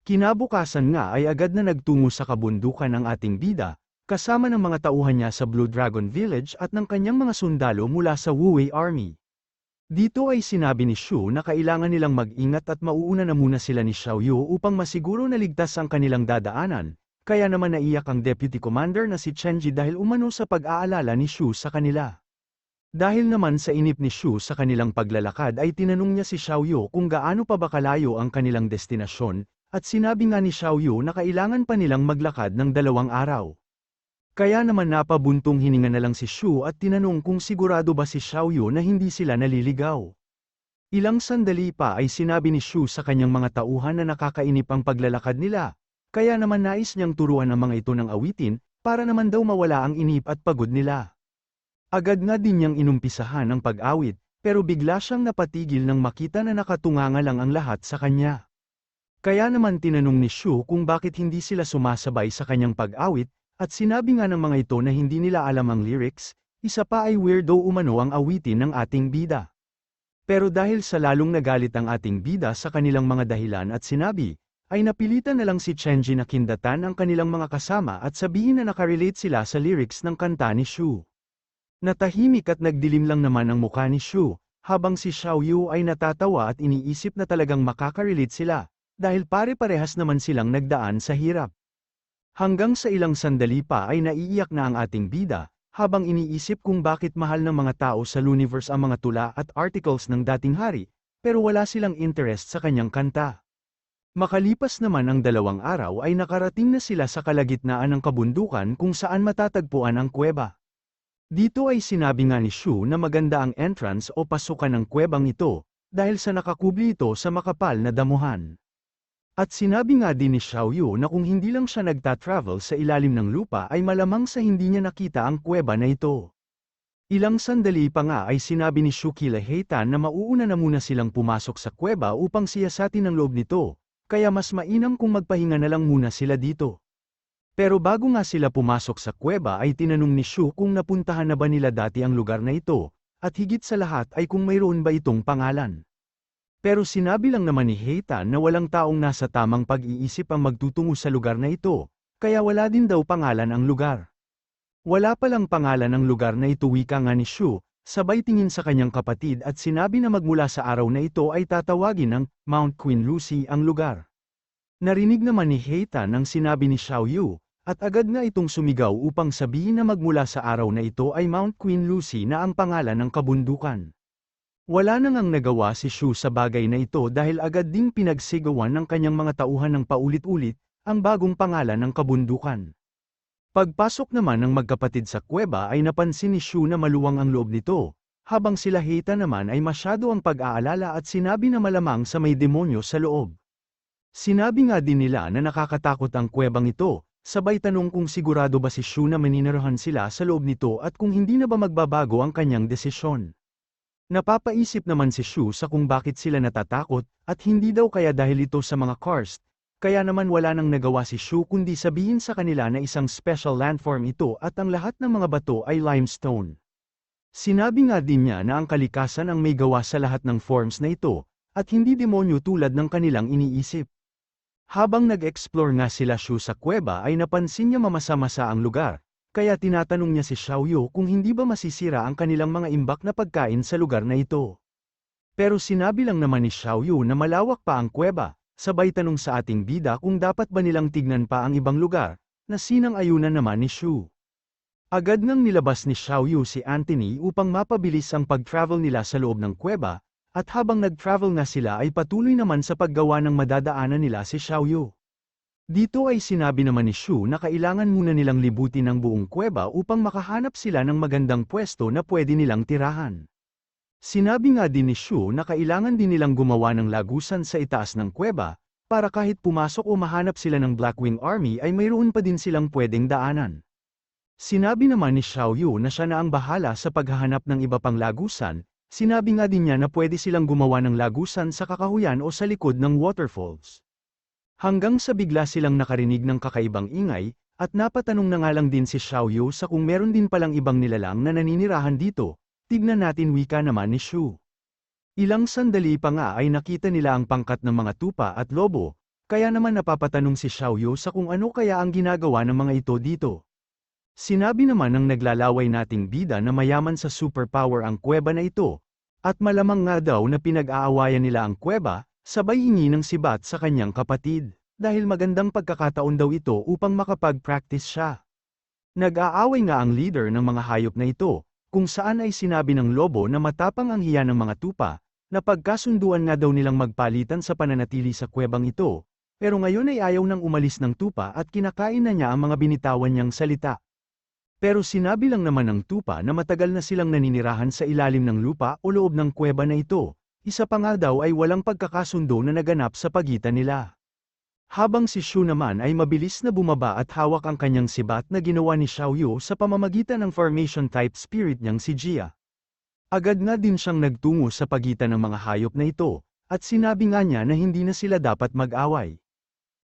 Kinabukasan nga ay agad na nagtungo sa kabundukan ang ating bida, kasama ng mga tauhan niya sa Blue Dragon Village at ng kanyang mga sundalo mula sa Wu Wei Army. Dito ay sinabi ni Shu na kailangan nilang mag-ingat at mauuna na muna sila ni Xiaoyu upang masiguro na ligtas ang kanilang dadaanan, kaya naman naiyak ang Deputy Commander na si Chenji dahil umano sa pag-aalala ni Shu sa kanila. Dahil naman sa inip ni Shu sa kanilang paglalakad ay tinanong niya si Xiaoyu kung gaano pa ba kalayo ang kanilang destinasyon, at sinabi nga ni Xiaoyu na kailangan pa nilang maglakad ng 2 araw. Kaya naman napabuntong hininga na lang si Shu at tinanong kung sigurado ba si Xiaoyu na hindi sila naliligaw. Ilang sandali pa ay sinabi ni Shu sa kanyang mga tauhan na nakakainip ang paglalakad nila, kaya naman nais niyang turuan ang mga ito ng awitin, para naman daw mawala ang inip at pagod nila. Agad nga din niyang inumpisahan ang pag-awit, pero bigla siyang napatigil nang makita na nakatunganga lang ang lahat sa kanya. Kaya naman tinanong ni Shu kung bakit hindi sila sumasabay sa kanyang pag-awit, at sinabi nga ng mga ito na hindi nila alam ang lyrics, isa pa ay weirdo umano ang awitin ng ating bida. Pero dahil sa lalong nagalit ang ating bida sa kanilang mga dahilan at sinabi, ay napilitan na lang si Chenji na kindatan ang kanilang mga kasama at sabihin na nakarelate sila sa lyrics ng kanta ni Shu. Natahimik at nagdilim lang naman ang mukha ni Shu, habang si Xiaoyu ay natatawa at iniisip na talagang makakarelate sila, dahil pare-parehas naman silang nagdaan sa hirap. Hanggang sa ilang sandali pa ay naiiyak na ang ating bida, habang iniisip kung bakit mahal ng mga tao sa Luniverse ang mga tula at articles ng dating hari, pero wala silang interest sa kanyang kanta. Makalipas naman ang 2 araw ay nakarating na sila sa kalagitnaan ng kabundukan kung saan matatagpuan ang kuweba. Dito ay sinabi nga ni Shu na maganda ang entrance o pasukan ng kuwebang ito, dahil sa nakakubli ito sa makapal na damuhan. At sinabi nga din ni Xiaoyu na kung hindi lang siya nagta-travel sa ilalim ng lupa ay malamang sa hindi niya nakita ang kuweba na ito. Ilang sandali pa nga ay sinabi ni Shu kila Heitan na mauuna na muna silang pumasok sa kuweba upang siyasatin ang loob nito, kaya mas mainam kung magpahinga na lang muna sila dito. Pero bago nga sila pumasok sa kuweba ay tinanong ni Shu kung napuntahan na ba nila dati ang lugar na ito, at higit sa lahat ay kung mayroon ba itong pangalan. Pero sinabi lang naman ni Heitan na walang taong nasa tamang pag-iisip ang magtutungo sa lugar na ito, kaya wala din daw pangalan ang lugar. Wala palang pangalan ang lugar na ito, wika nga ni Shu, sabay tingin sa kanyang kapatid at sinabi na magmula sa araw na ito ay tatawagin ng Mount Queen Lucy ang lugar. Narinig naman ni Heitan ang sinabi ni Xiaoyu, at agad nga itong sumigaw upang sabihin na magmula sa araw na ito ay Mount Queen Lucy na ang pangalan ng kabundukan. Wala na ngang nagawa si Shu sa bagay na ito dahil agad ding pinagsigawan ng kanyang mga tauhan ng paulit-ulit, ang bagong pangalan ng kabundukan. Pagpasok naman ng magkapatid sa kuweba ay napansin ni Shu na maluwang ang loob nito, habang sila Heitan naman ay masyado ang pag-aalala at sinabi na malamang sa may demonyo sa loob. Sinabi nga din nila na nakakatakot ang kuwebang ito, sabay tanong kung sigurado ba si Shu na maninirahan sila sa loob nito at kung hindi na ba magbabago ang kanyang desisyon. Napapaisip naman si Shu sa kung bakit sila natatakot, at hindi daw kaya dahil ito sa mga karst, kaya naman wala nang nagawa si Shu kundi sabihin sa kanila na isang special landform ito at ang lahat ng mga bato ay limestone. Sinabi nga din niya na ang kalikasan ang may gawa sa lahat ng forms na ito, at hindi demonyo tulad ng kanilang iniisip. Habang nag-explore nga sila Shu sa kuweba ay napansin niya mamasa-masa ang lugar. Kaya tinatanong niya si Xiaoyu kung hindi ba masisira ang kanilang mga imbak na pagkain sa lugar na ito. Pero sinabi lang naman ni Xiaoyu na malawak pa ang kuweba, sabay tanong sa ating bida kung dapat ba nilang tignan pa ang ibang lugar, na sinang-ayunan naman ni Shu. Agad ngang nilabas ni Xiaoyu si Anthony upang mapabilis ang pag-travel nila sa loob ng kuweba, at habang nag-travel nga sila ay patuloy naman sa paggawa ng madadaanan nila si Xiaoyu. Dito ay sinabi naman ni Shu na kailangan muna nilang libutin ang buong kuweba upang makahanap sila ng magandang pwesto na pwede nilang tirahan. Sinabi nga din ni Shu na kailangan din nilang gumawa ng lagusan sa itaas ng kuweba, para kahit pumasok o mahanap sila ng Blackwing Army ay mayroon pa din silang pwedeng daanan. Sinabi naman ni Xiaoyu na siya na ang bahala sa paghahanap ng iba pang lagusan, sinabi nga din niya na pwede silang gumawa ng lagusan sa kakahuyan o sa likod ng waterfalls. Hanggang sa bigla silang nakarinig ng kakaibang ingay, at napatanong na nga lang din si Xiaoyu sa kung meron din palang ibang nilalang na naninirahan dito, tignan natin, wika naman ni Shu. Ilang sandali pa nga ay nakita nila ang pangkat ng mga tupa at lobo, kaya naman napapatanong si Xiaoyu sa kung ano kaya ang ginagawa ng mga ito dito. Sinabi naman ng naglalaway nating bida na mayaman sa superpower ang kuweba na ito, at malamang nga daw na pinag-aawayan nila ang kuweba, sabay hingi ng sibat sa kanyang kapatid, dahil magandang pagkakataon daw ito upang makapag-practice siya. Nag-aaway nga ang leader ng mga hayop na ito, kung saan ay sinabi ng lobo na matapang ang hiya ng mga tupa, na pagkasunduan nga daw nilang magpalitan sa pananatili sa kuwebang ito, pero ngayon ay ayaw nang umalis ng tupa at kinakain na niya ang mga binitawan niyang salita. Pero sinabi lang naman ng tupa na matagal na silang naninirahan sa ilalim ng lupa o loob ng kuweba na ito, isa pa nga daw ay walang pagkakasundo na naganap sa pagitan nila. Habang si Shu naman ay mabilis na bumaba at hawak ang kanyang sibat na ginawa ni Xiaoyu sa pamamagitan ng formation-type spirit niyang si Jia. Agad nga din siyang nagtungo sa pagitan ng mga hayop na ito, at sinabi nga niya na hindi na sila dapat mag-away.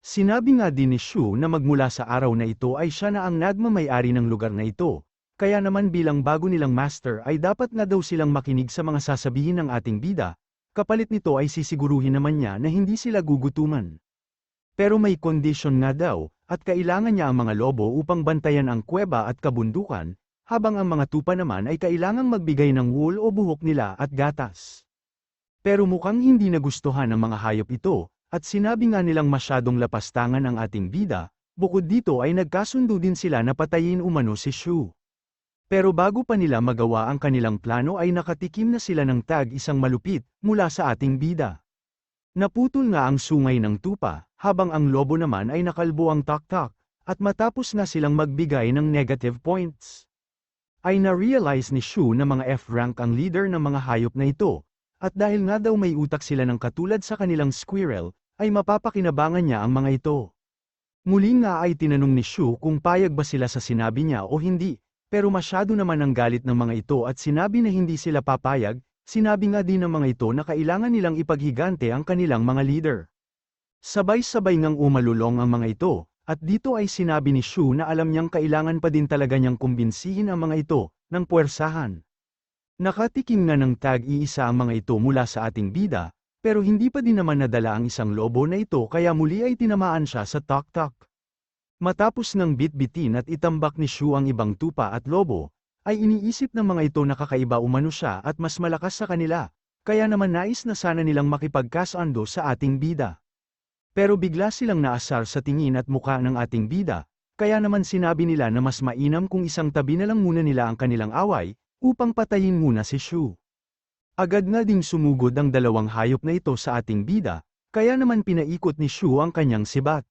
Sinabi nga din ni Shu na magmula sa araw na ito ay siya na ang nagmamay-ari ng lugar na ito, kaya naman bilang bago nilang master ay dapat nga daw silang makinig sa mga sasabihin ng ating bida, kapalit nito ay sisiguruhin naman niya na hindi sila gugutuman. Pero may kondisyon nga daw, at kailangan niya ang mga lobo upang bantayan ang kuweba at kabundukan, habang ang mga tupa naman ay kailangang magbigay ng wool o buhok nila at gatas. Pero mukhang hindi nagustuhan ng mga hayop ito, at sinabi nga nilang masyadong lapastangan ang ating bida, bukod dito ay nagkasundo din sila na patayin umano si Shu. Pero bago pa nila magawa ang kanilang plano ay nakatikim na sila ng isang malupit, mula sa ating bida. Naputol nga ang sungay ng tupa, habang ang lobo naman ay nakalbo ang tak-tak, at matapos nga silang magbigay ng negative points, ay na-realize ni Shu na mga F-rank ang leader ng mga hayop na ito, at dahil nga daw may utak sila ng katulad sa kanilang squirrel, ay mapapakinabangan niya ang mga ito. Muli nga ay tinanong ni Shu kung payag ba sila sa sinabi niya o hindi, pero masyado naman ang galit ng mga ito at sinabi na hindi sila papayag. Sinabi nga din ng mga ito na kailangan nilang ipaghigante ang kanilang mga leader. Sabay-sabay ngang umalulong ang mga ito, at dito ay sinabi ni Shu na alam niyang kailangan pa din talaga niyang kumbinsihin ang mga ito, ng puwersahan. Nakatikim nga ng iisa ang mga ito mula sa ating bida, pero hindi pa din naman nadala ang isang lobo na ito kaya muli ay tinamaan siya sa tak-tak. Matapos ng bitbitin at itambak ni Shu ang ibang tupa at lobo, ay iniisip ng mga ito na kakaiba umano siya at mas malakas sa kanila, kaya naman nais na sana nilang makipagkasundo sa ating bida. Pero bigla silang naasar sa tingin at mukha ng ating bida, kaya naman sinabi nila na mas mainam kung isang tabi na lang muna nila ang kanilang away, upang patayin muna si Shu. Agad nga ding sumugod ang dalawang hayop na ito sa ating bida, kaya naman pinaikot ni Shu ang kanyang sibat.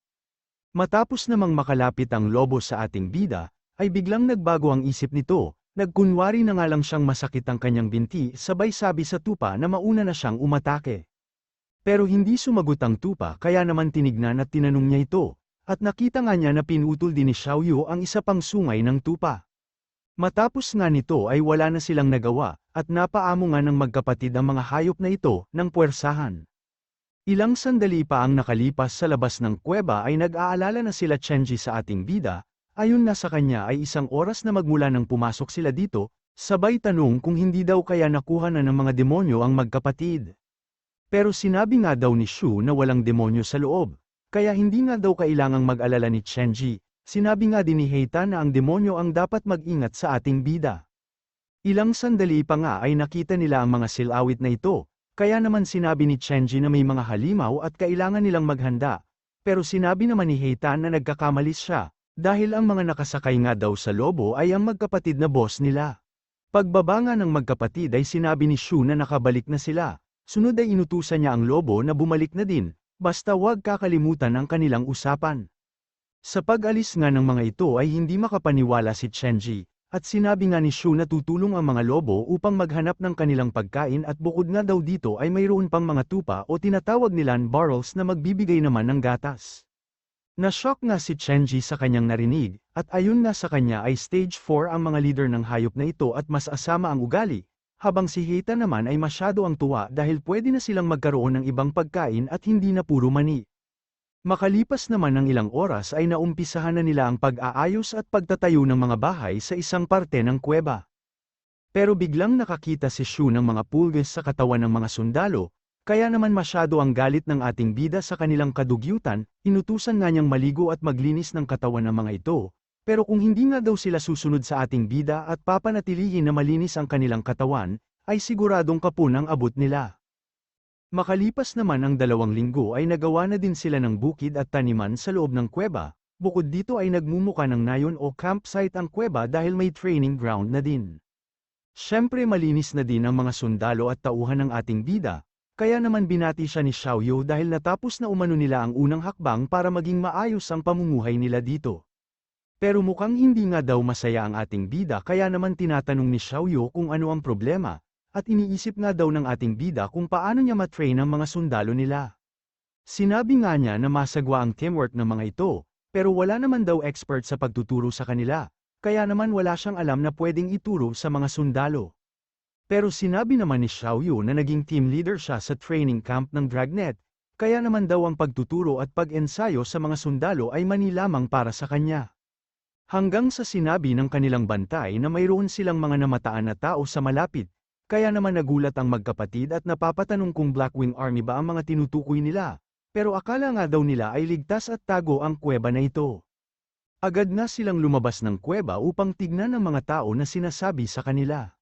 Matapos namang makalapit ang lobo sa ating bida, ay biglang nagbago ang isip nito. Nagkunwari na nga lang siyang masakit ang kanyang binti sabay sabi sa tupa na mauna na siyang umatake. Pero hindi sumagot ang tupa kaya naman tinignan at tinanong niya ito, at nakita nga niya na pinutol din ni Xiaoyu ang isa pang sungay ng tupa. Matapos nga nito ay wala na silang nagawa, at napaamo nga ng magkapatid ang mga hayop na ito ng puwersahan. Ilang sandali pa ang nakalipas sa labas ng kuweba ay nag-aalala na sila Chenji sa ating bida. Ayon na sa kanya ay isang oras na magmula nang pumasok sila dito, sabay tanong kung hindi daw kaya nakuha na ng mga demonyo ang magkapatid. Pero sinabi nga daw ni Shu na walang demonyo sa loob, kaya hindi nga daw kailangang mag-alala ni Chenji. Sinabi nga din ni Heita na ang demonyo ang dapat mag-ingat sa ating bida. Ilang sandali pa nga ay nakita nila ang mga silawit na ito, kaya naman sinabi ni Chenji na may mga halimaw at kailangan nilang maghanda, pero sinabi naman ni Heita na nagkakamalis siya. Dahil ang mga nakasakay nga daw sa lobo ay ang magkapatid na boss nila. Pagbaba nga ng magkapatid ay sinabi ni Shu na nakabalik na sila. Sunod ay inutusan niya ang lobo na bumalik na din, basta huwag kakalimutan ang kanilang usapan. Sa pag-alis nga ng mga ito ay hindi makapaniwala si Chenji, at sinabi nga ni Shu na tutulong ang mga lobo upang maghanap ng kanilang pagkain at bukod nga daw dito ay mayroon pang mga tupa o tinatawag nilang barrels na magbibigay naman ng gatas. Na-shock nga si Chenji sa kanyang narinig, at ayon nga sa kanya ay stage 4 ang mga leader ng hayop na ito at mas asama ang ugali, habang si Heita naman ay masyado ang tuwa dahil pwede na silang magkaroon ng ibang pagkain at hindi na puro mani. Makalipas naman ng ilang oras ay naumpisahan na nila ang pag-aayos at pagtatayo ng mga bahay sa isang parte ng kuweba. Pero biglang nakakita si Shu ng mga pulgas sa katawan ng mga sundalo, Kaya naman masyado ang galit ng ating bida sa kanilang kadugyutan, inutusan nga niyang maligo at maglinis ng katawan ng mga ito, pero kung hindi nga daw sila susunod sa ating bida at papanatilihin na malinis ang kanilang katawan, ay siguradong kapun ang abot nila. Makalipas naman ang 2 linggo ay nagawa na din sila ng bukid at taniman sa loob ng kuweba, bukod dito ay nagmumuka ng nayon o campsite ang kuweba dahil may training ground na din. Siyempre malinis na din ang mga sundalo at tauhan ng ating bida, kaya naman binati siya ni Xiaoyu dahil natapos na umano nila ang unang hakbang para maging maayos ang pamumuhay nila dito. Pero mukhang hindi nga daw masaya ang ating bida kaya naman tinatanong ni Xiaoyu kung ano ang problema, at iniisip nga daw ng ating bida kung paano niya matrain ang mga sundalo nila. Sinabi nga niya na masagwa ang teamwork ng mga ito, pero wala naman daw expert sa pagtuturo sa kanila, kaya naman wala siyang alam na pwedeng ituro sa mga sundalo. Pero sinabi naman ni Xiaoyu na naging team leader siya sa training camp ng Dragnet, kaya naman daw ang pagtuturo at pag-ensayo sa mga sundalo ay mani lamang para sa kanya. Hanggang sa sinabi ng kanilang bantay na mayroon silang mga namataan na tao sa malapit, kaya naman nagulat ang magkapatid at napapatanong kung Blackwing Army ba ang mga tinutukoy nila, pero akala nga daw nila ay ligtas at tago ang kuweba na ito. Agad nga silang lumabas ng kuweba upang tignan ang mga tao na sinasabi sa kanila.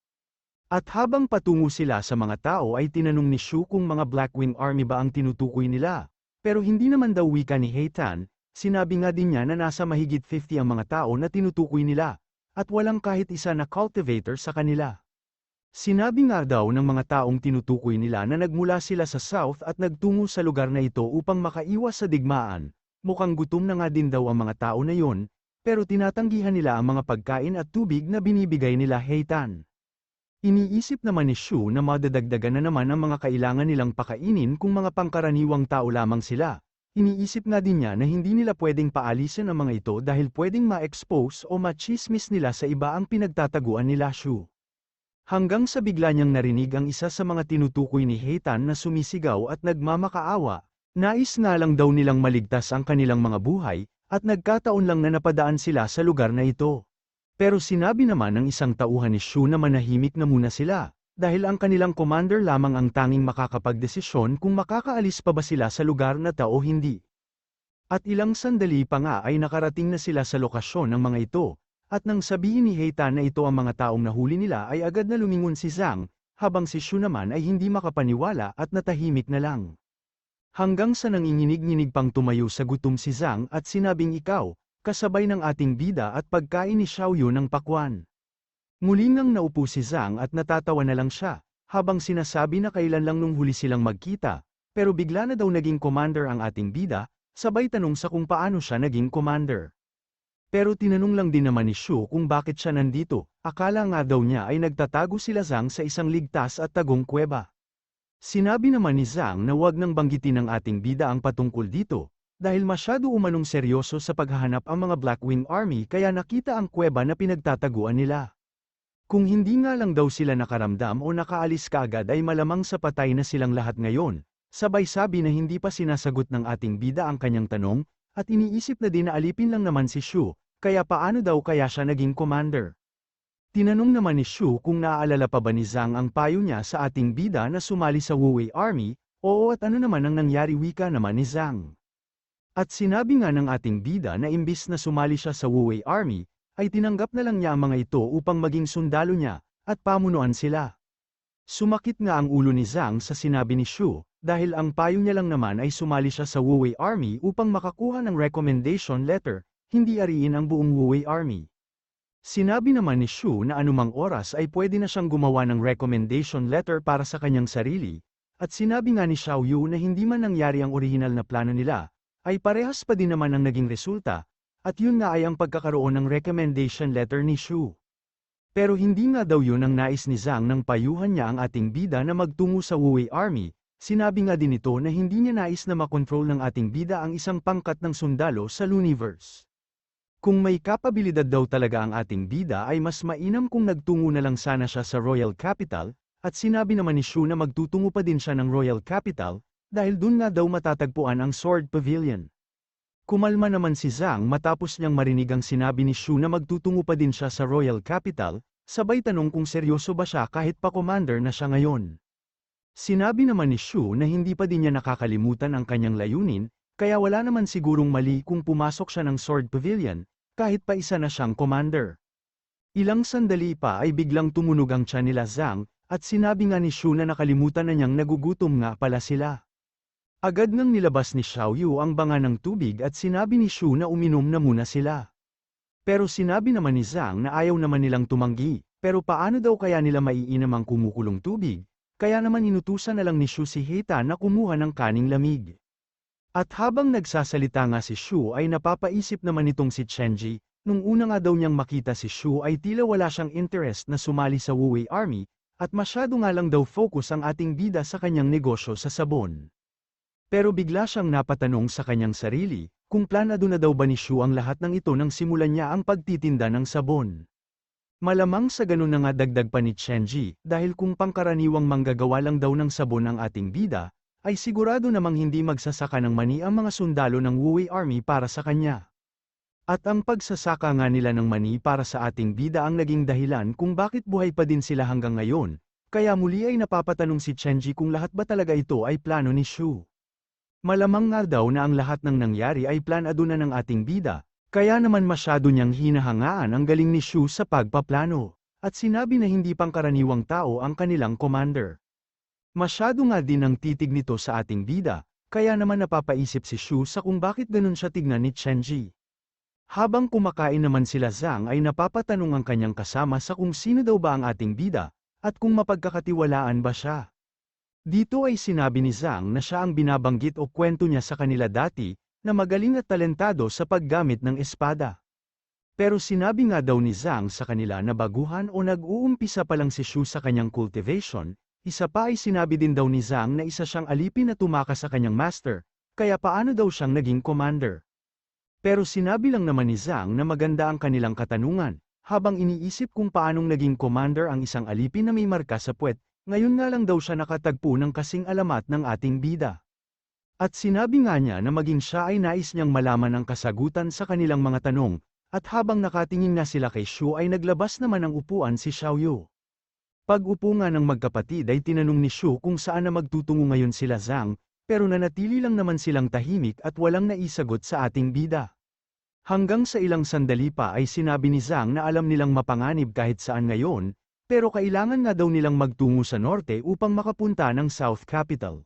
At habang patungo sila sa mga tao ay tinanong ni Shu kung mga Blackwing Army ba ang tinutukoy nila, pero hindi naman daw wika ni Heitan. Sinabi nga din niya na nasa mahigit 50 ang mga tao na tinutukoy nila, at walang kahit isa na cultivator sa kanila. Sinabi nga daw ng mga taong tinutukoy nila na nagmula sila sa south at nagtungo sa lugar na ito upang makaiwas sa digmaan, mukhang gutom na nga din daw ang mga tao na yon, pero tinatanggihan nila ang mga pagkain at tubig na binibigay nila Heitan. Iniisip naman ni Shu na madadagdagan na naman ang mga kailangan nilang pakainin kung mga pangkaraniwang tao lamang sila. Iniisip nga din niya na hindi nila pwedeng paalisin ang mga ito dahil pwedeng ma-expose o machismis nila sa iba ang pinagtataguan nila Shu. Hanggang sa bigla niyang narinig ang isa sa mga tinutukoy ni Heitan na sumisigaw at nagmamakaawa, nais nga lang daw nilang maligtas ang kanilang mga buhay, at nagkataon lang na napadaan sila sa lugar na ito. Pero sinabi naman ng isang tauhan ni Shu na manahimik na muna sila, dahil ang kanilang commander lamang ang tanging makakapagdesisyon kung makakaalis pa ba sila sa lugar na ito o hindi. At ilang sandali pa nga ay nakarating na sila sa lokasyon ng mga ito, at nang sabihin ni Heitan na ito ang mga taong nahuli nila ay agad na lumingon si Zhang, habang si Shu naman ay hindi makapaniwala at natahimik na lang. Hanggang sa nanginginig-nginig pang tumayo sa gutom si Zhang at sinabing ikaw, kasabay ng ating bida at pagkain ni Xiaoyu ng pakwan. Muli ngang naupo si Zhang at natatawa na lang siya, habang sinasabi na kailan lang nung huli silang magkita, pero bigla na daw naging commander ang ating bida, sabay tanong sa kung paano siya naging commander. Pero tinanong lang din naman ni Shu kung bakit siya nandito, akala nga daw niya ay nagtatago sila Zhang sa isang ligtas at tagong kuweba. Sinabi naman ni Zhang na wag nang banggitin ng ating bida ang patungkol dito, dahil masyado umanong seryoso sa paghahanap ang mga Blackwing Army kaya nakita ang kuweba na pinagtataguan nila. Kung hindi nga lang daw sila nakaramdam o nakaalis kaagad ay malamang sa patay na silang lahat ngayon, sabay sabi na hindi pa sinasagot ng ating bida ang kanyang tanong, at iniisip na din na alipin lang naman si Shu, kaya paano daw kaya siya naging commander. Tinanong naman ni Shu kung naaalala pa ba ni Zhang ang payo niya sa ating bida na sumali sa Wuwei Army, oo at ano naman ang nangyari wika naman ni Zhang. At sinabi nga ng ating bida na imbis na sumali siya sa Wuwei Army, ay tinanggap na lang niya ang mga ito upang maging sundalo niya, at pamunuan sila. Sumakit nga ang ulo ni Zhang sa sinabi ni Shu, dahil ang payo niya lang naman ay sumali siya sa Wuwei Army upang makakuha ng recommendation letter, hindi ariin ang buong Wuwei Army. Sinabi naman ni Shu na anumang oras ay pwede na siyang gumawa ng recommendation letter para sa kanyang sarili, at sinabi nga ni Xiaoyu na hindi man nangyari ang orihinal na plano nila, ay parehas pa din naman ang naging resulta, at yun nga ay ang pagkakaroon ng recommendation letter ni Shu. Pero hindi nga daw yun ang nais ni Zhang nang payuhan niya ang ating bida na magtungo sa Wuwei Army, sinabi nga din ito na hindi niya nais na makontrol ng ating bida ang isang pangkat ng sundalo sa Luniverse. Kung may kapabilidad daw talaga ang ating bida ay mas mainam kung nagtungo na lang sana siya sa Royal Capital, at sinabi naman ni Shu na magtutungo pa din siya ng Royal Capital, dahil dun nga daw matatagpuan ang Sword Pavilion. Kumalma naman si Zhang matapos niyang marinig ang sinabi ni Shu na magtutungo pa din siya sa Royal Capital, sabay tanong kung seryoso ba siya kahit pa commander na siya ngayon. Sinabi naman ni Shu na hindi pa din niya nakakalimutan ang kanyang layunin, kaya wala naman sigurong mali kung pumasok siya ng Sword Pavilion, kahit pa isa na siyang commander. Ilang sandali pa ay biglang tumunog ang tiyan nila Zhang, at sinabi nga ni Shu na nakalimutan na niyang nagugutom nga pala sila. Agad nang nilabas ni Xiaoyu ang banga ng tubig at sinabi ni Shu na uminom na muna sila. Pero sinabi naman ni Zhang na ayaw naman nilang tumanggi, pero paano daw kaya nila maiinom ang kumukulong tubig, kaya naman inutusan na lang ni Shu si Heita na kumuha ng kaning lamig. At habang nagsasalita nga si Shu ay napapaisip naman itong si Chenji, nung una nga daw niyang makita si Shu ay tila wala siyang interest na sumali sa Wu Wei Army, at masyado nga lang daw focus ang ating bida sa kanyang negosyo sa sabon. Pero bigla siyang napatanong sa kanyang sarili, kung planado na daw ba ni Shu ang lahat ng ito nang simulan niya ang pagtitinda ng sabon. Malamang sa ganun na nga dagdag pa ni Chenji, dahil kung pangkaraniwang manggagawa lang daw ng sabon ang ating bida, ay sigurado namang hindi magsasaka ng mani ang mga sundalo ng Wu Wei Army para sa kanya. At ang pagsasaka nga nila ng mani para sa ating bida ang naging dahilan kung bakit buhay pa din sila hanggang ngayon, kaya muli ay napapatanong si Chenji kung lahat ba talaga ito ay plano ni Shu. Malamang nga daw na ang lahat ng nangyari ay planado na ng ating bida, kaya naman masyado niyang hinahangaan ang galing ni Shu sa pagpaplano, at sinabi na hindi pangkaraniwang tao ang kanilang commander. Masyado nga din ang titig nito sa ating bida, kaya naman napapaisip si Shu sa kung bakit ganun siya tignan ni Chenji. Habang kumakain naman sila Zhang ay napapatanong ang kanyang kasama sa kung sino daw ba ang ating bida, at kung mapagkakatiwalaan ba siya. Dito ay sinabi ni Zhang na siya ang binabanggit o kwento niya sa kanila dati, na magaling at talentado sa paggamit ng espada. Pero sinabi nga daw ni Zhang sa kanila na baguhan o nag-uumpisa pa lang si Shu sa kanyang cultivation, isa pa ay sinabi din daw ni Zhang na isa siyang alipin na tumakas sa kanyang master, kaya paano daw siyang naging commander. Pero sinabi lang naman ni Zhang na maganda ang kanilang katanungan, habang iniisip kung paanong naging commander ang isang alipin na may marka sa puwet, ngayon nga lang daw siya nakatagpo ng kasing alamat ng ating bida. At sinabi nga niya na maging siya ay nais niyang malaman ang kasagutan sa kanilang mga tanong, at habang nakatingin na sila kay Shu ay naglabas naman ng upuan si Xiaoyu. Pag-upo nga ng magkapatid ay tinanong ni Shu kung saan na magtutungo ngayon sila Zhang, pero nanatili lang naman silang tahimik at walang naisagot sa ating bida. Hanggang sa ilang sandali pa ay sinabi ni Zhang na alam nilang mapanganib kahit saan ngayon, pero kailangan nga daw nilang magtungo sa norte upang makapunta ng South Capital.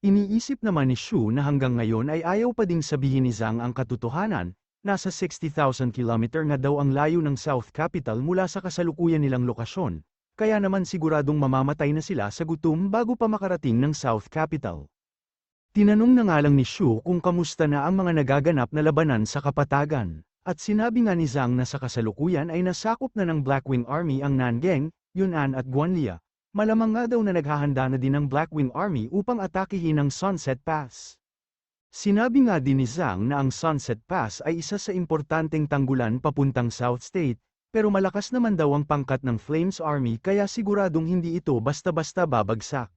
Iniisip naman ni Shu na hanggang ngayon ay ayaw pa ding sabihin ni Zhang ang katotohanan, nasa 60,000 kilometer nga daw ang layo ng South Capital mula sa kasalukuyan nilang lokasyon, kaya naman siguradong mamamatay na sila sa gutom bago pa makarating ng South Capital. Tinanong na nga lang ni Shu kung kamusta na ang mga nagaganap na labanan sa kapatagan, at sinabi nga ni Zhang na sa kasalukuyan ay nasakop na ng Blackwing Army ang Nangang, Yunnan at Guanlia, malamang nga daw na naghahanda na din ang Blackwing Army upang atakihin ang Sunset Pass. Sinabi nga din ni Zhang na ang Sunset Pass ay isa sa importanteng tanggulan papuntang South State, pero malakas naman daw ang pangkat ng Flames Army kaya siguradong hindi ito basta-basta babagsak.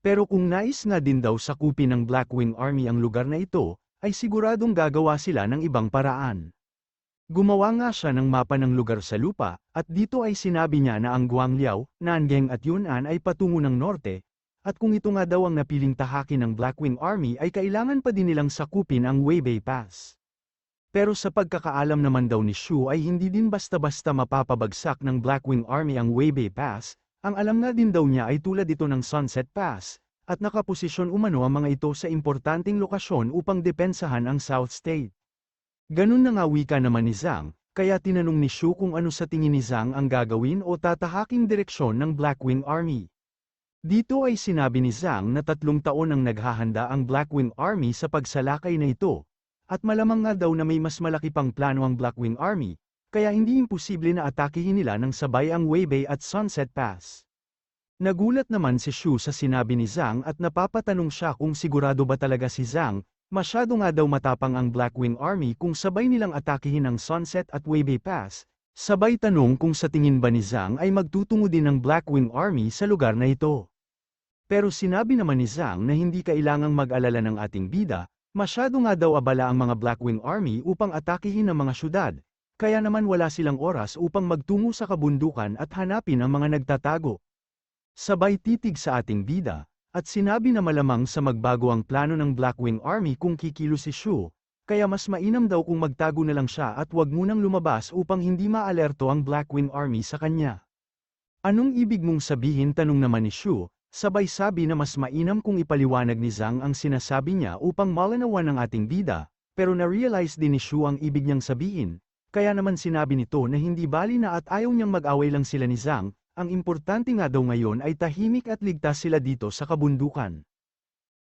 Pero kung nais nga din daw sakupin ng Blackwing Army ang lugar na ito, ay siguradong gagawa sila ng ibang paraan. Gumawa nga siya ng mapa ng lugar sa lupa, at dito ay sinabi niya na ang Guangliao, Nangang at Yunnan ay patungo ng norte, at kung ito nga daw ang napiling tahakin ng Blackwing Army ay kailangan pa din nilang sakupin ang Weibei Pass. Pero sa pagkakaalam naman daw ni Shu ay hindi din basta-basta mapapabagsak ng Blackwing Army ang Weibei Pass. Ang alam nga din daw niya ay tulad ito ng Sunset Pass, at nakaposisyon umano ang mga ito sa importanteng lokasyon upang depensahan ang South State. Ganun na nga wika naman ni Zhang, kaya tinanong ni Shu kung ano sa tingin ni Zhang ang gagawin o tatahaking direksyon ng Blackwing Army. Dito ay sinabi ni Zhang na 3 taon ang naghahanda ang Blackwing Army sa pagsalakay na ito, at malamang nga daw na may mas malaki pang plano ang Blackwing Army, kaya hindi imposible na atakihin nila ng sabay ang Weibei at Sunset Pass. Nagulat naman si Shu sa sinabi ni Zhang at napapatanong siya kung sigurado ba talaga si Zhang, masyado nga daw matapang ang Blackwing Army kung sabay nilang atakihin ang Sunset at Weibei Pass, sabay tanong kung sa tingin ba ni Zhang ay magtutungo din ng Blackwing Army sa lugar na ito. Pero sinabi naman ni Zhang na hindi kailangang mag-alala ng ating bida, masyado nga daw abala ang mga Blackwing Army upang atakihin ang mga syudad, kaya naman wala silang oras upang magtungo sa kabundukan at hanapin ang mga nagtatago. Sabay titig sa ating bida, at sinabi na malamang sa magbago ang plano ng Blackwing Army kung kikilos si Shu, kaya mas mainam daw kung magtago na lang siya at wag munang lumabas upang hindi maalerto ang Blackwing Army sa kanya. Anong ibig mong sabihin, tanong naman ni Shu, sabay sabi na mas mainam kung ipaliwanag ni Zhang ang sinasabi niya upang malinawan ng ating bida, pero na-realize din ni Shu ang ibig niyang sabihin, kaya naman sinabi nito na hindi bali na at ayaw niyang mag-away lang sila ni Zhang, ang importante nga daw ngayon ay tahimik at ligtas sila dito sa kabundukan.